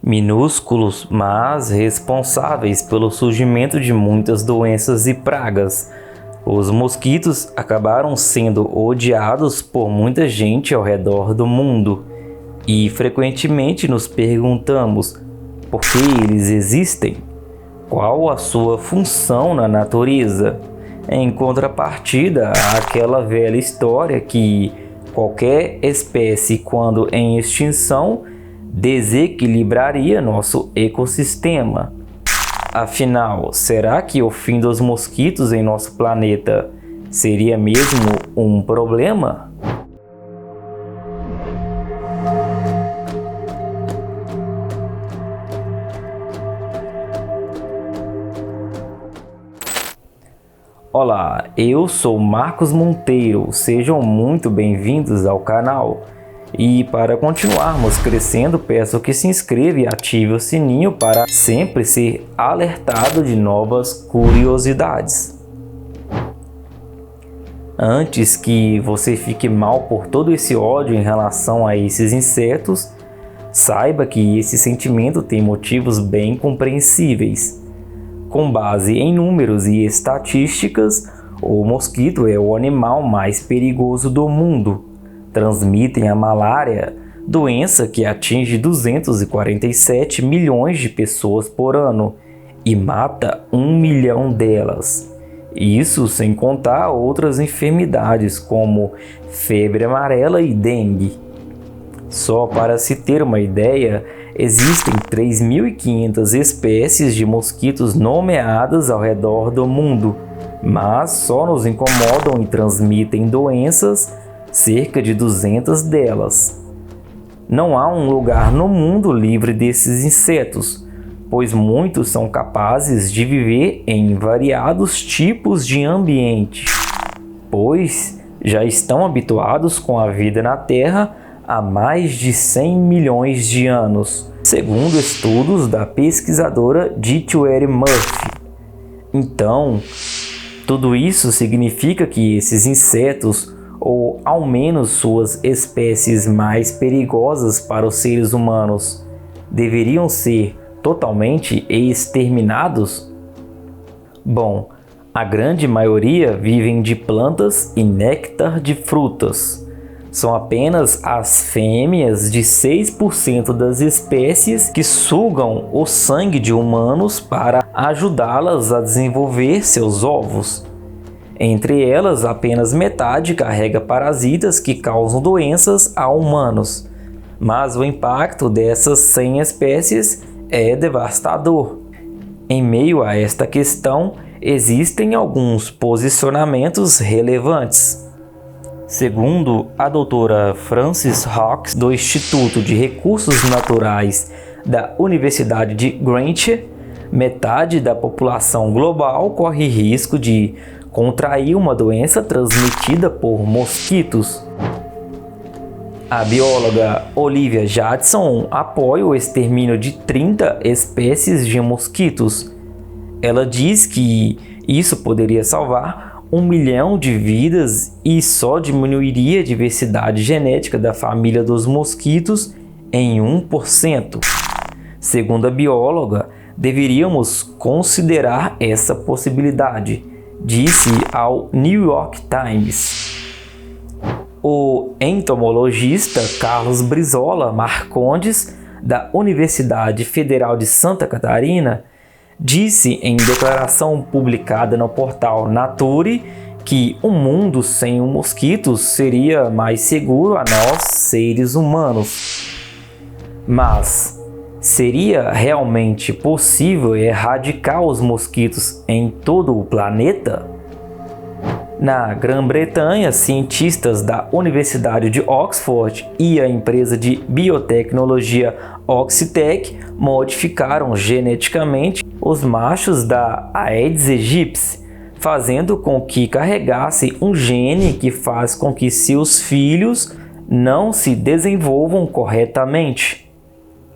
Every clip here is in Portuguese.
minúsculos, mas responsáveis pelo surgimento de muitas doenças e pragas. Os mosquitos acabaram sendo odiados por muita gente ao redor do mundo e frequentemente nos perguntamos por que eles existem, qual a sua função na natureza. Em contrapartida àquela velha história que qualquer espécie, quando em extinção, desequilibraria nosso ecossistema. Afinal, será que o fim dos mosquitos em nosso planeta seria mesmo um problema? Olá, eu sou Marcos Monteiro, sejam muito bem-vindos ao canal. E para continuarmos crescendo, peço que se inscreva e ative o sininho para sempre ser alertado de novas curiosidades. Antes que você fique mal por todo esse ódio em relação a esses insetos, saiba que esse sentimento tem motivos bem compreensíveis. Com base em números e estatísticas, o mosquito é o animal mais perigoso do mundo. Transmitem a malária, doença que atinge 247 milhões de pessoas por ano e mata 1 milhão delas. Isso sem contar outras enfermidades como febre amarela e dengue. Só para se ter uma ideia, existem 3.500 espécies de mosquitos nomeadas ao redor do mundo, mas só nos incomodam e transmitem doenças cerca de 200 delas. Não há um lugar no mundo livre desses insetos, pois muitos são capazes de viver em variados tipos de ambiente, pois já estão habituados com a vida na Terra há mais de 100 milhões de anos, segundo estudos da pesquisadora Dithweri Murphy. Então, tudo isso significa que esses insetos, ou ao menos suas espécies mais perigosas para os seres humanos, deveriam ser totalmente exterminados? Bom, a grande maioria vivem de plantas e néctar de frutas. São apenas as fêmeas de 6% das espécies que sugam o sangue de humanos para ajudá-las a desenvolver seus ovos. Entre elas, apenas metade carrega parasitas que causam doenças a humanos, mas o impacto dessas 100 espécies é devastador. Em meio a esta questão, existem alguns posicionamentos relevantes. Segundo a doutora Frances Hawkes, do Instituto de Recursos Naturais da Universidade de Greenwich, metade da população global corre risco de contrair uma doença transmitida por mosquitos. A bióloga Olivia Jadson apoia o extermínio de 30 espécies de mosquitos. Ela diz que isso poderia salvar 1 milhão de vidas e só diminuiria a diversidade genética da família dos mosquitos em 1%. Segundo a bióloga, deveríamos considerar essa possibilidade, disse ao New York Times. O entomologista Carlos Brizola Marcondes, da Universidade Federal de Santa Catarina, disse em declaração publicada no portal Nature que um mundo sem mosquitos seria mais seguro a nós, seres humanos. Mas seria realmente possível erradicar os mosquitos em todo o planeta? Na Grã-Bretanha, cientistas da Universidade de Oxford e a empresa de biotecnologia Oxitec modificaram geneticamente os machos da Aedes aegypti, fazendo com que carregassem um gene que faz com que seus filhos não se desenvolvam corretamente.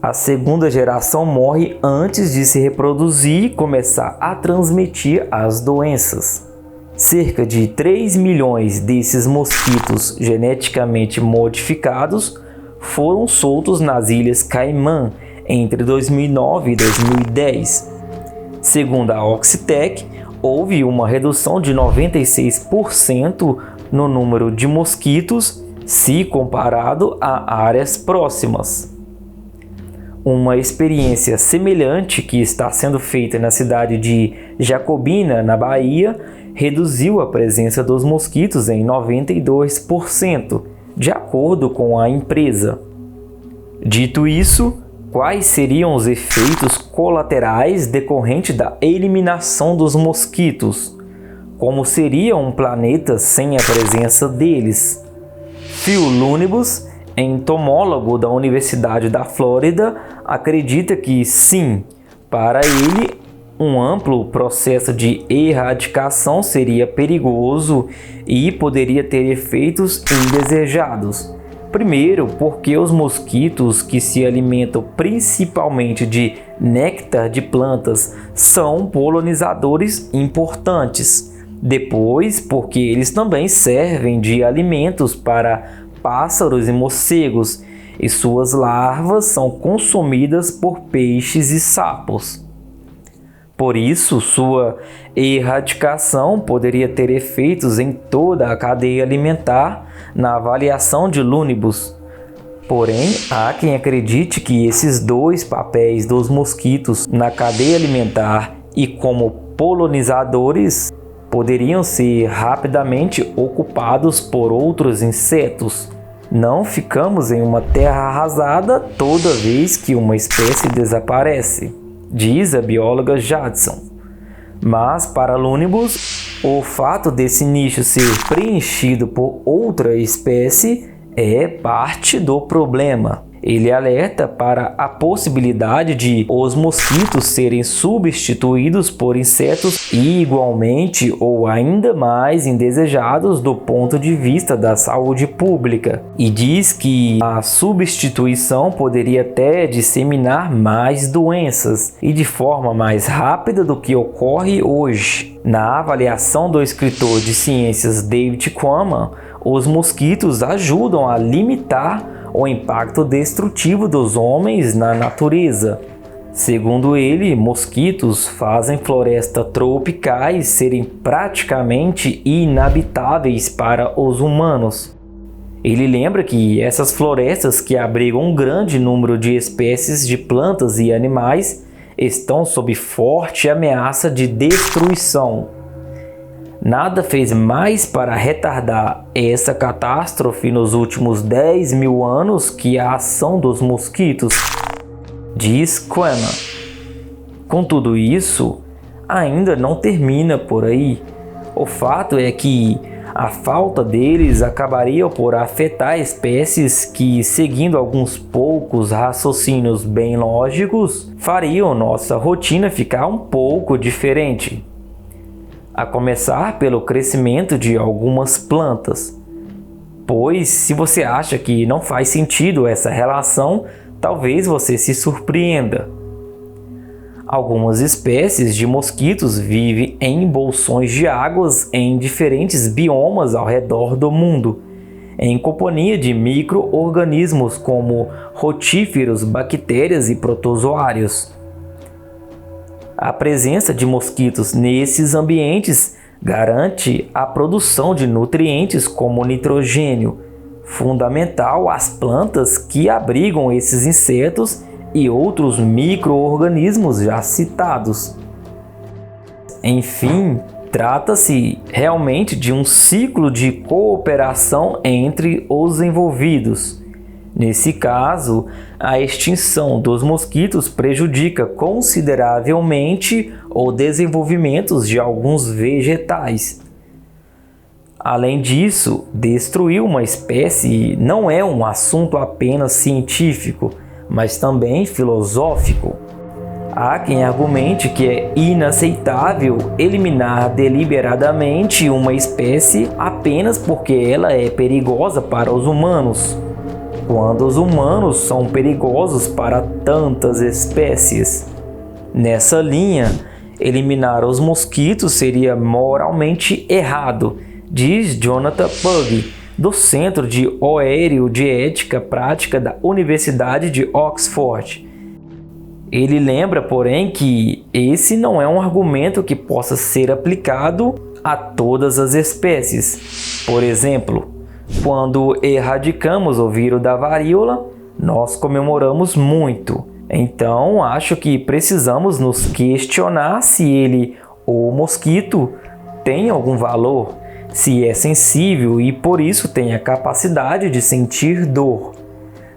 A segunda geração morre antes de se reproduzir e começar a transmitir as doenças. Cerca de 3 milhões desses mosquitos geneticamente modificados foram soltos nas Ilhas Caimã entre 2009 e 2010. Segundo a Oxitec, houve uma redução de 96% no número de mosquitos se comparado a áreas próximas. Uma experiência semelhante que está sendo feita na cidade de Jacobina, na Bahia, reduziu a presença dos mosquitos em 92%, de acordo com a empresa. Dito isso, quais seriam os efeitos colaterais decorrentes da eliminação dos mosquitos? Como seria um planeta sem a presença deles? Phil Lunibus, entomólogo da Universidade da Flórida, acredita que sim, para ele, um amplo processo de erradicação seria perigoso e poderia ter efeitos indesejados. Primeiro, porque os mosquitos que se alimentam principalmente de néctar de plantas são polinizadores importantes. Depois, porque eles também servem de alimentos para pássaros e morcegos, e suas larvas são consumidas por peixes e sapos. Por isso, sua erradicação poderia ter efeitos em toda a cadeia alimentar na avaliação de Lunibus. Porém, há quem acredite que esses dois papéis dos mosquitos na cadeia alimentar e como polinizadores poderiam ser rapidamente ocupados por outros insetos. Não ficamos em uma terra arrasada toda vez que uma espécie desaparece, diz a bióloga Jadson. Mas para Lunibus, o fato desse nicho ser preenchido por outra espécie é parte do problema. Ele alerta para a possibilidade de os mosquitos serem substituídos por insetos igualmente ou ainda mais indesejados do ponto de vista da saúde pública, e diz que a substituição poderia até disseminar mais doenças e de forma mais rápida do que ocorre hoje. Na avaliação do escritor de ciências David Quammen, os mosquitos ajudam a limitar o impacto destrutivo dos homens na natureza. Segundo ele, mosquitos fazem florestas tropicais serem praticamente inabitáveis para os humanos. Ele lembra que essas florestas, que abrigam um grande número de espécies de plantas e animais, estão sob forte ameaça de destruição. Nada fez mais para retardar essa catástrofe nos últimos 10 mil anos que a ação dos mosquitos, diz Quammen. Com tudo isso, ainda não termina por aí. O fato é que a falta deles acabaria por afetar espécies que, seguindo alguns poucos raciocínios bem lógicos, fariam nossa rotina ficar um pouco diferente. A começar pelo crescimento de algumas plantas. Pois, se você acha que não faz sentido essa relação, talvez você se surpreenda. Algumas espécies de mosquitos vivem em bolsões de águas em diferentes biomas ao redor do mundo, em companhia de micro-organismos como rotíferos, bactérias e protozoários. A presença de mosquitos nesses ambientes garante a produção de nutrientes como nitrogênio, fundamental às plantas que abrigam esses insetos e outros micro-organismos já citados. Enfim, trata-se realmente de um ciclo de cooperação entre os envolvidos. Nesse caso, a extinção dos mosquitos prejudica consideravelmente o desenvolvimento de alguns vegetais. Além disso, destruir uma espécie não é um assunto apenas científico, mas também filosófico. Há quem argumente que é inaceitável eliminar deliberadamente uma espécie apenas porque ela é perigosa para os humanos, quando os humanos são perigosos para tantas espécies. Nessa linha, eliminar os mosquitos seria moralmente errado, diz Jonathan Pugh, do Centro de Oéreo de Ética Prática da Universidade de Oxford. Ele lembra, porém, que esse não é um argumento que possa ser aplicado a todas as espécies. Por exemplo, quando erradicamos o vírus da varíola, nós comemoramos muito. Então, acho que precisamos nos questionar se ele, o mosquito, tem algum valor, se é sensível e por isso tem a capacidade de sentir dor.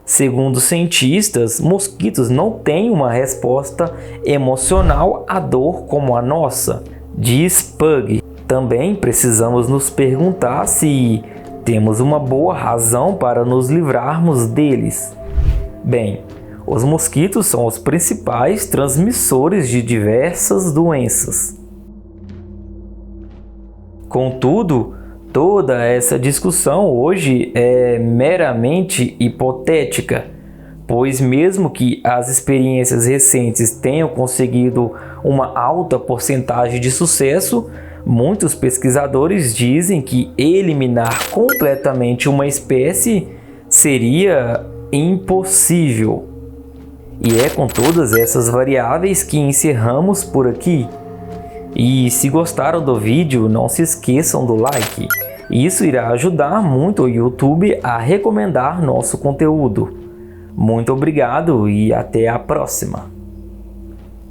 Segundo cientistas, mosquitos não têm uma resposta emocional à dor como a nossa, diz Pug. Também precisamos nos perguntar se temos uma boa razão para nos livrarmos deles. Bem, os mosquitos são os principais transmissores de diversas doenças. Contudo, toda essa discussão hoje é meramente hipotética, pois mesmo que as experiências recentes tenham conseguido uma alta porcentagem de sucesso, muitos pesquisadores dizem que eliminar completamente uma espécie seria impossível. E é com todas essas variáveis que encerramos por aqui. E se gostaram do vídeo, não se esqueçam do like. Isso irá ajudar muito o YouTube a recomendar nosso conteúdo. Muito obrigado e até a próxima!